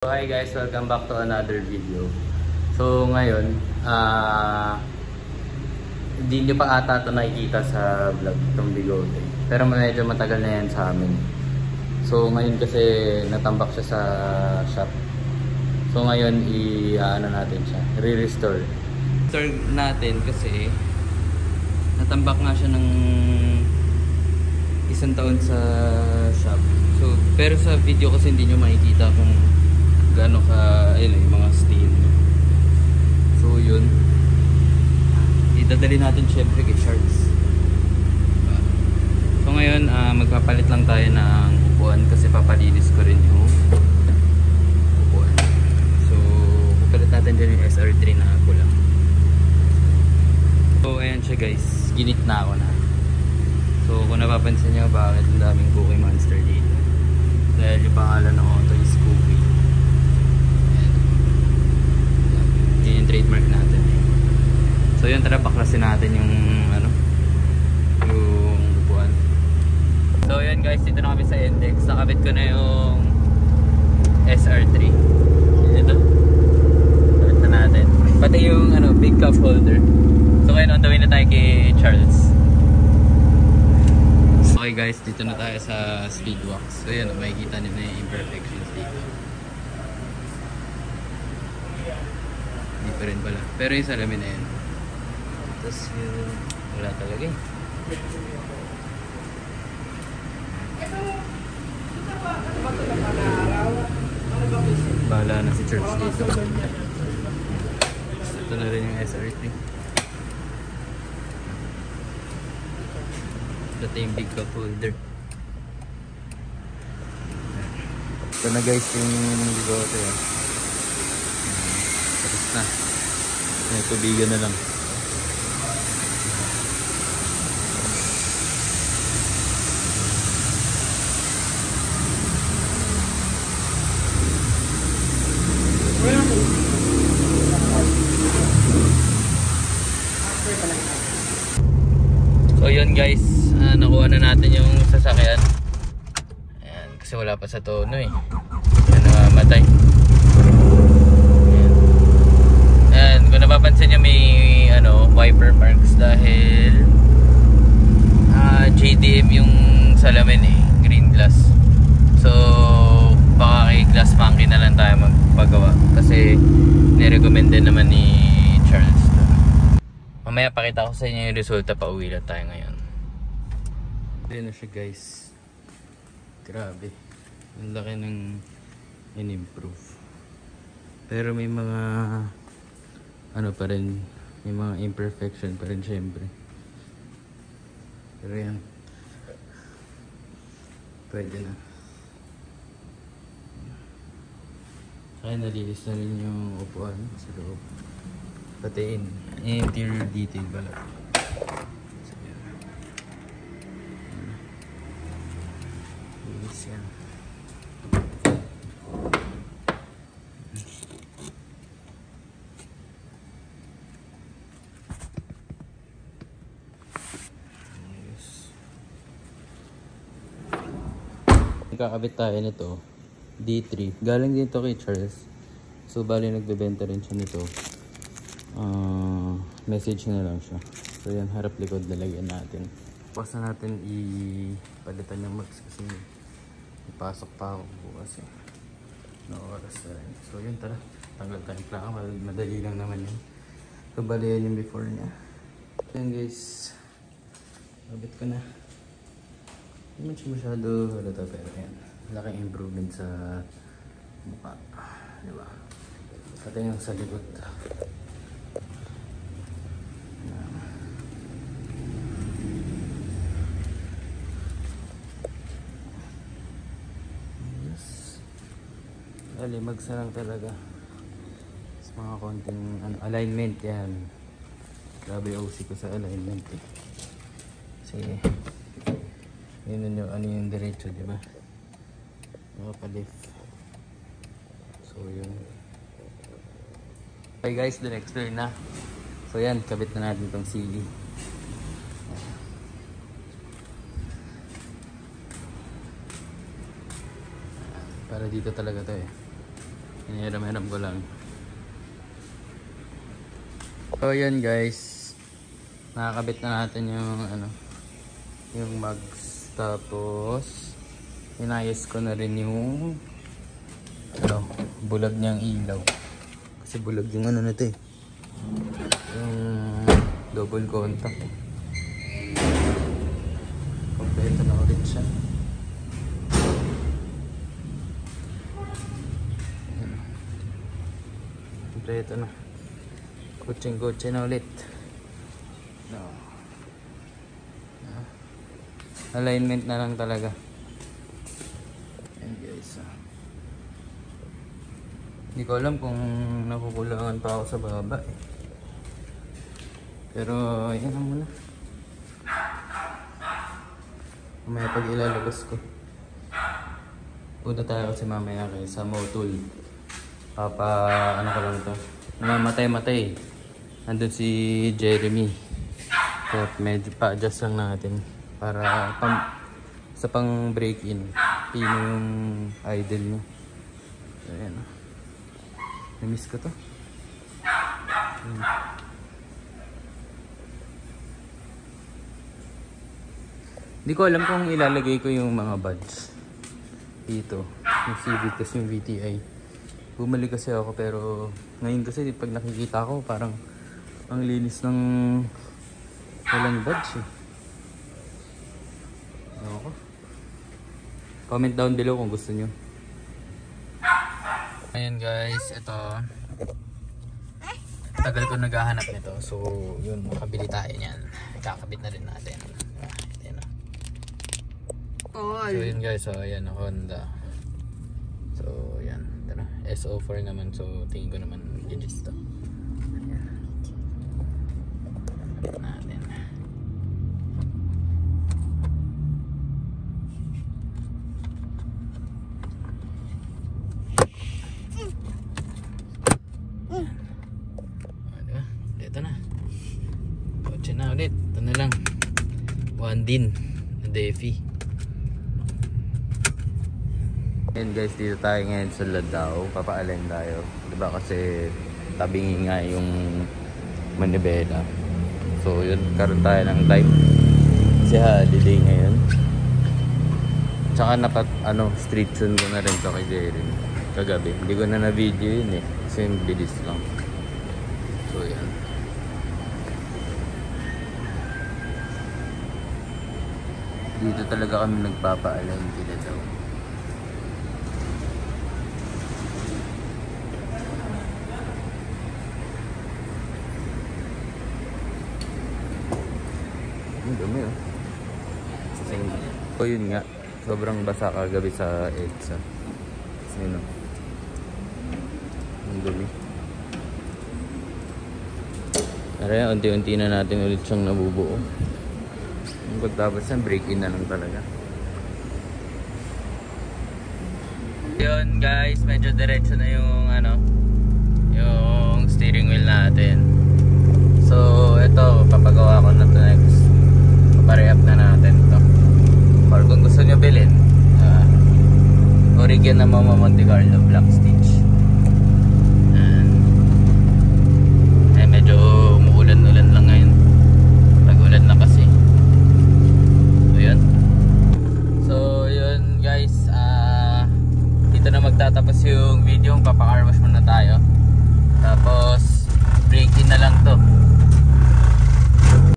Hi guys, welcome back to another video. So ngayon, hindi nyo pa ata ito nakikita sa vlog itong bigote. Pero medyo matagal na yan sa amin. So ngayon kasi natambak siya sa shop. So ngayon ano natin siya, re-restore. Restore natin kasi natambak nga siya ng isang taon sa shop. So pero sa video kasi hindi nyo makikita kung gaano ka, ayun yung mga stain. So yun, idadali natin syempre kay Shards. So ngayon magpapalit lang tayo ng upuan kasi papalinis ko rin yung upuan. So papalit natin dyan yung SR3 na kulang. So ayan siya guys, ginit na ako na. So kung napapansin nyo bakit ang daming Cookie Monster dito, dahil yung pangalan ng auto is Cookie. Yung trademark natin. So yun, tara baklasin natin yung yung upuan. So yun guys, dito na kami sa index. Nakabit ko na yung SR3. Ito, kabit na natin. Pati yung big cup holder. So ngayon on the way na tayo kay Charles. Okay guys, dito na tayo sa Speedwalks. So yun, makikita nyo na yung imperfections dito. Hindi pa rin pala. Pero yung salamin na yun. Tapos yun, wala talaga eh. Bahala na si Charles dito. Ito na rin yung SR3. Ito yung big cup holder. Ito na guys yung bigote. Tapos na. May tubigan na lang. So yun guys, nakuha na natin yung sasakyan. Ayan, kasi wala pa sa tono eh. Ayan, namamatay. Ayan, kung napapansin nyo may wiper marks dahil JDM yung salamin eh, green glass. So baka kay Glass Monkey na lang tayo magpagawa kasi nirecommend din naman ni Charles. Mamaya pakita ko sa inyo yung resulta, pauwi lang tayo ngayon. Ayan na siya guys. Grabe, ang laki ng in-improve. Pero may mga pa rin, may mga imperfection pa rin syempre. Pero yan, pwede na. Kaya nalilis na rin yung upuan sa loob. Pati interior detail pala. So, yan. Lilis yan. Kakabit tayo nito D3, galing dito kay Charles. So bali nagbebenta rin siya nito. Message na lang siya. So yan, harap likod lalagyan natin. Pas na natin ipalitan yung mags kasi ipasok pa ako bukas eh. No oras na rin. So yun, tara, tanggal tayong plaka. Madali lang naman yun. So bali yan yung before niya. Yan guys, kabit ko na. Hindi siya masyado halata pero yan, laking improvement sa mukha, diba? Pati yung sa likod. Yes, mags na lang talaga sa mga konting alignment. Yan, grabe OC ko sa alignment eh. Kasi yun yung diretso, diba? Nakapalift. So yun. Okay guys, the next turn na. So yan, kabit na natin itong sili. Para dito talaga to eh. Hiniram-hiram ko lang. So yan guys, nakakabit na natin yung ano, yung mags. Tapos inayos ko na rin yung ano, bulag niyang ilaw. Kasi bulag yung ano na ito eh, yung double contact. Kompleto na ulit siya. Kompleto na. Kutsing-kutsi na ulit. No. Alignment na lang talaga. Ayan guys. Hindi ko alam kung nakukulangan pa ako sa baba eh. Pero yan lang muna. Mamaya pag ilalabas ko. Punta tayo kasi mamaya kay sa Motul. Ano ko lang to. Mamatay-matay. Nandun si Jeremy. So medyo pa-adjust lang natin. Para sa pang break-in. Pino yung idle niya. So ayan. Namiss ko to. Hindi ko alam kung ilalagay ko yung mga buds dito. Yung Civic tapos yung VTI. Bumalik kasi ako pero ngayon kasi pag nakikita ko parang ang linis ng walang buds eh. Ako. Comment down below kung gusto nyo. Ayan guys, ito. Tagal ko naghahanap nito. So yun, makabili tayo niyan. Kakabit na rin natin. Ayan na. So yun guys, so ayan, Honda. So yan, tara. SO4 naman, so tingin ko naman legit to. Ayan. Kakabit natin. Ito na. Kotse na ulit. Ito na lang. One din. Na Defi. And guys, dito tayo ngayon sa Ladao. Papaalin tayo. Diba kasi tabingi nga yung manibela. So yun, karoon tayo ng time. Kasi holiday ngayon. Tsaka street soon ko na rin to kay Jeremy. Kagabi. Hindi ko na na-video yun eh. Kasi bilis lang. So yan. Dito talaga kami nagpapaalam sila daw. Ang dumi oh. So yun nga, sobrang basa kagabi sa EDSA. Yun oh. Ang dumi. Kaya unti-unti na natin ulit siyang nabubuo. Pagtapos yan, break-in na lang talaga. Yun guys, medyo diretso na yung yung steering wheel natin. So ito, papagawa ko na to next. Papare-up na natin to. Or kung gusto nyo bilhin, Origin na Mama Monte Carlo Black Stitch.